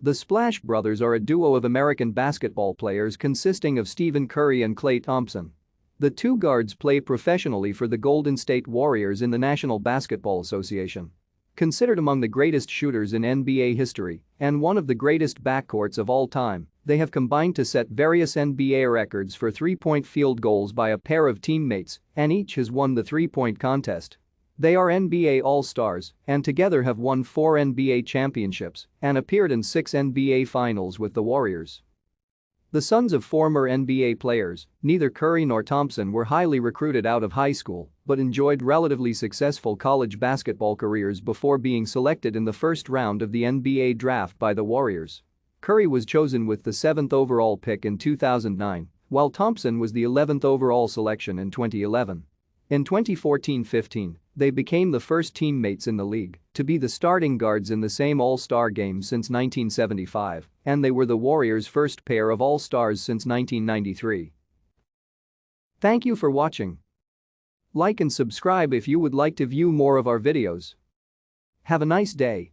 The Splash Brothers are a duo of American basketball players consisting of Stephen Curry and Klay Thompson. The two guards play professionally for the Golden State Warriors in the National Basketball Association. Considered among the greatest shooters in NBA history and one of the greatest backcourts of all time, they have combined to set various NBA records for three-point field goals by a pair of teammates, and each has won the three-point contest. They are NBA All-Stars and together have won 4 NBA championships and appeared in 6 NBA Finals with the Warriors. The sons of former NBA players, neither Curry nor Thompson were highly recruited out of high school but enjoyed relatively successful college basketball careers before being selected in the first round of the NBA draft by the Warriors. Curry was chosen with the 7th overall pick in 2009, while Thompson was the 11th overall selection in 2011. In 2014-15, they became the first teammates in the league to be the starting guards in the same All-Star game since 1975, and they were the Warriors' first pair of All-Stars since 1993. Thank you for watching. Like and subscribe if you would like to view more of our videos. Have a nice day.